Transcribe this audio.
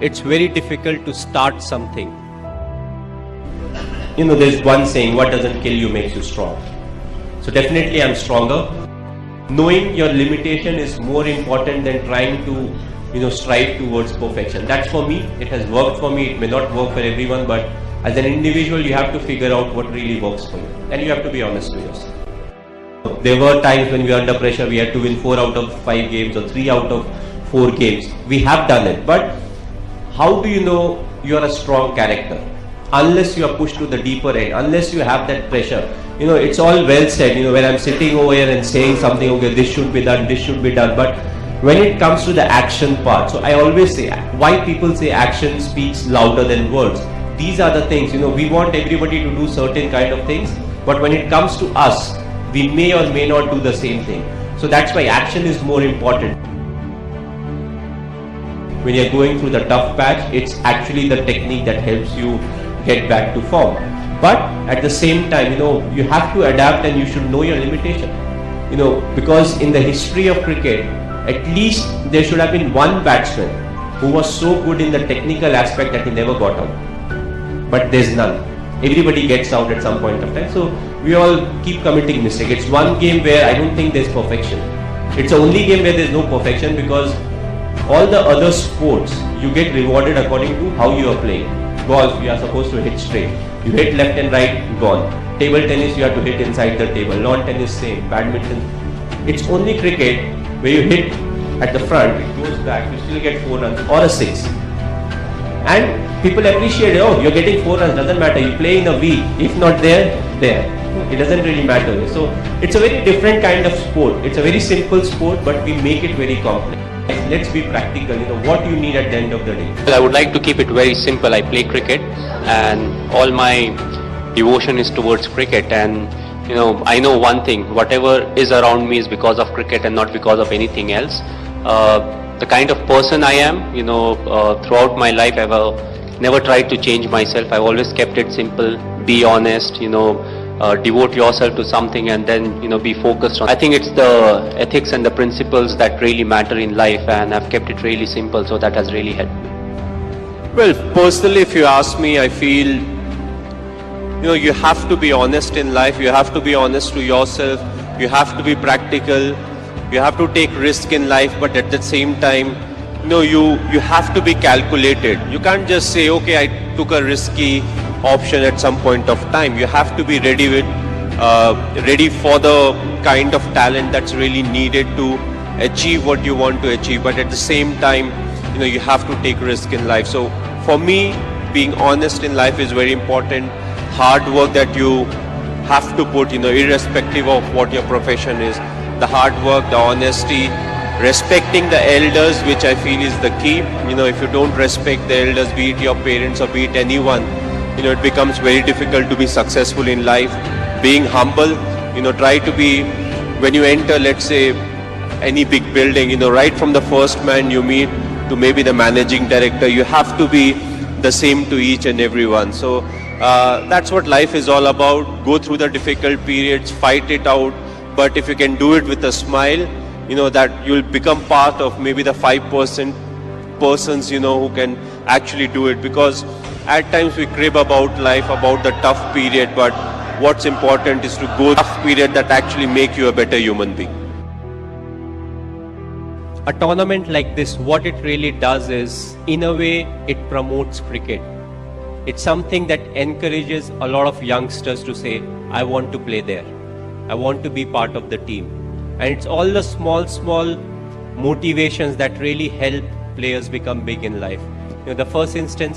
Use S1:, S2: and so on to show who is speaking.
S1: it's very difficult to start something. There's one saying, what doesn't kill you makes you strong. So definitely I'm stronger. Knowing your limitation is more important than trying to strive towards perfection. That's for me. It has worked for me. It may not work for everyone, but as an individual, you have to figure out what really works for you. And you have to be honest to yourself. There were times when we were under pressure, we had to win 4 out of 5 games or 3 out of 4 games. We have done it. But how do you know you are a strong character? Unless you are pushed to the deeper end, unless you have that pressure. It's all well said, when I'm sitting over here and saying something, okay, this should be done, this should be done. But when it comes to the action part, so I always say, why people say action speaks louder than words. These are the things, we want everybody to do certain kind of things, but when it comes to us, we may or may not do the same thing. So that's why action is more important. When you're going through the tough patch, it's actually the technique that helps you get back to form. But at the same time, you have to adapt and you should know your limitation. Because in the history of cricket, at least there should have been one batsman who was so good in the technical aspect that he never got out. But there's none. Everybody gets out at some point of time. So we all keep committing mistakes. It's one game where I don't think there's perfection. It's the only game where there's no perfection, because all the other sports, you get rewarded according to how you are playing. Golf, you are supposed to hit straight. You hit left and right, gone. Table tennis, you have to hit inside the table. Lawn tennis, same. Badminton. It's only cricket where you hit at the front, it goes back, you still get 4 runs or a 6. And people appreciate, oh, you're getting 4 runs, doesn't matter. You play in a week. If not there. It doesn't really matter. So it's a very different kind of sport. It's a very simple sport, but we make it very complex. Let's be practical, what you need at the end of the day.
S2: Well, I would like to keep it very simple. I play cricket and all my devotion is towards cricket, and I know one thing, whatever is around me is because of cricket and not because of anything else. The kind of person I am, throughout my life I've never tried to change myself. I've always kept it simple, be honest, devote yourself to something and then be focused on. I think it's the ethics and the principles that really matter in life, and I've kept it really simple, so that has really helped me.
S1: Well, personally, if you ask me, I feel you have to be honest in life. You have to be honest to yourself. You have to be practical. You have to take risk in life, but at the same time, you have to be calculated. You can't just say, okay, I took a risky option at some point of time. You have to be ready for the kind of talent that's really needed to achieve what you want to achieve. But at the same time, you have to take risk in life. So for me, being honest in life is very important. Hard work that you have to put, irrespective of what your profession is. The hard work, the honesty, respecting the elders, which I feel is the key. If you don't respect the elders, be it your parents or be it anyone, it becomes very difficult to be successful in life. Being humble, try to be, when you enter, let's say, any big building, right from the first man you meet to maybe the managing director, you have to be the same to each and everyone. So that's what life is all about. Go through the difficult periods, fight it out, but if you can do it with a smile, that you'll become part of maybe the 5% persons, who can actually do it. Because at times we crib about life, about the tough period, but what's important is to go through the tough period that actually make you a better human being.
S3: A tournament like this, what it really does is, in a way, it promotes cricket. It's something that encourages a lot of youngsters to say, I want to play there. I want to be part of the team. And it's all the small motivations that really help players become big in life. The first instance